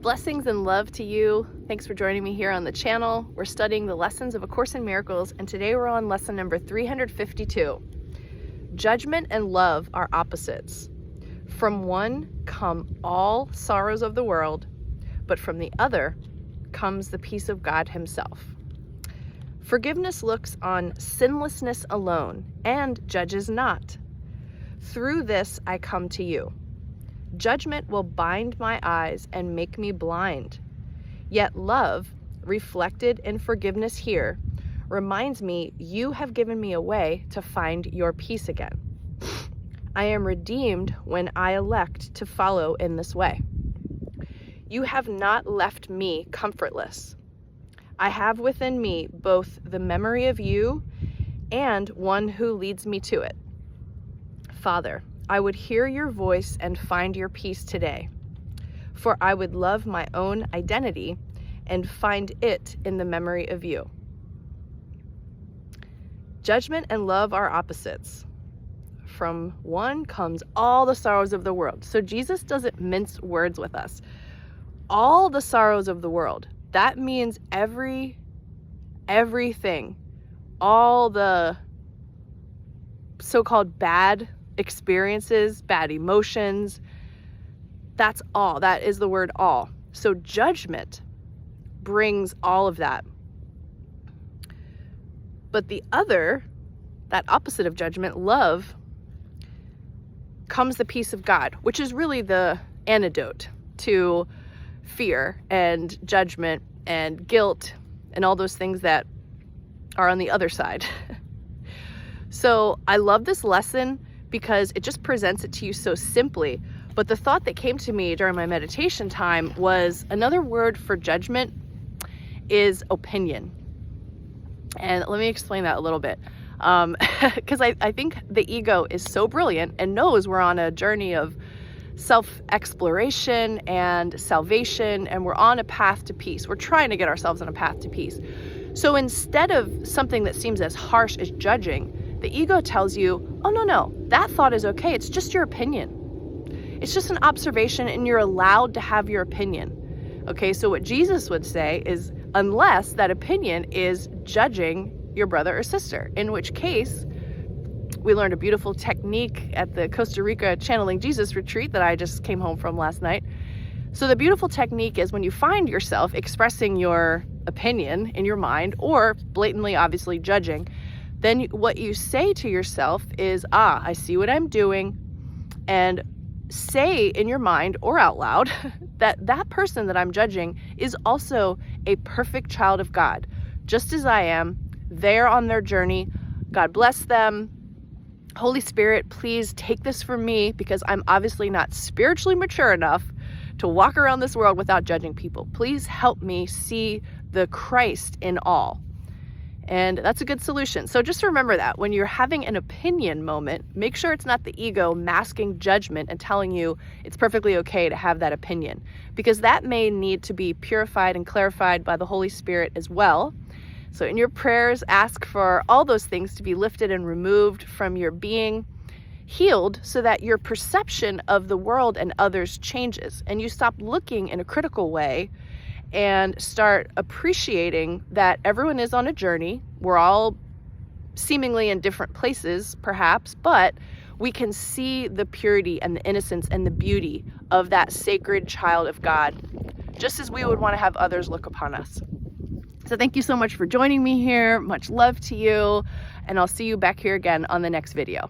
Blessings and love to you. Thanks for joining me here on the channel. We're studying the lessons of A Course in Miracles, and today we're on lesson number 352. Judgment and love are opposites. From one come all sorrows of the world, but from the other comes the peace of God Himself. Forgiveness looks on sinlessness alone and judges not. Through this I come to you. Judgment will bind my eyes and make me blind. Yet love, reflected in forgiveness here, reminds me you have given me a way to find your peace again. I am redeemed when I elect to follow in this way. You have not left me comfortless. I have within me both the memory of you and one who leads me to it. Father, I would hear your voice and find your peace today, for I would love my own identity and find it in the memory of you. Judgment and love are opposites. From one comes all the sorrows of the world. So Jesus doesn't mince words with us. All the sorrows of the world. That means everything, all the so-called bad experiences, bad emotions, that's all. That is the word all. So judgment brings all of that. But the other, that opposite of judgment, love, comes the peace of God, which is really the antidote to fear and judgment and guilt and all those things that are on the other side. So I love this lesson because it just presents it to you so simply. But the thought that came to me during my meditation time was another word for judgment is opinion. And let me explain that a little bit. Because I think the ego is so brilliant and knows we're on a journey of self-exploration and salvation, and we're on a path to peace. We're trying to get ourselves on a path to peace. So instead of something that seems as harsh as judging, the ego tells you, oh, no, that thought is okay. It's just your opinion. It's just an observation and you're allowed to have your opinion. Okay, so what Jesus would say is, unless that opinion is judging your brother or sister, in which case we learned a beautiful technique at the Costa Rica Channeling Jesus retreat that I just came home from last night. So the beautiful technique is when you find yourself expressing your opinion in your mind or blatantly, obviously judging, then what you say to yourself is, I see what I'm doing, and say in your mind or out loud that that person that I'm judging is also a perfect child of God, just as I am. They're on their journey. God bless them. Holy Spirit, please take this from me because I'm obviously not spiritually mature enough to walk around this world without judging people. Please help me see the Christ in all. And that's a good solution. So just remember that when you're having an opinion moment, make sure it's not the ego masking judgment and telling you it's perfectly okay to have that opinion, because that may need to be purified and clarified by the Holy Spirit as well. So in your prayers, ask for all those things to be lifted and removed from your being, healed, so that your perception of the world and others changes and you stop looking in a critical way and start appreciating that everyone is on a journey. We're all seemingly in different places, perhaps, but we can see the purity and the innocence and the beauty of that sacred child of God, just as we would want to have others look upon us. So thank you so much for joining me here. Much love to you, and I'll see you back here again on the next video.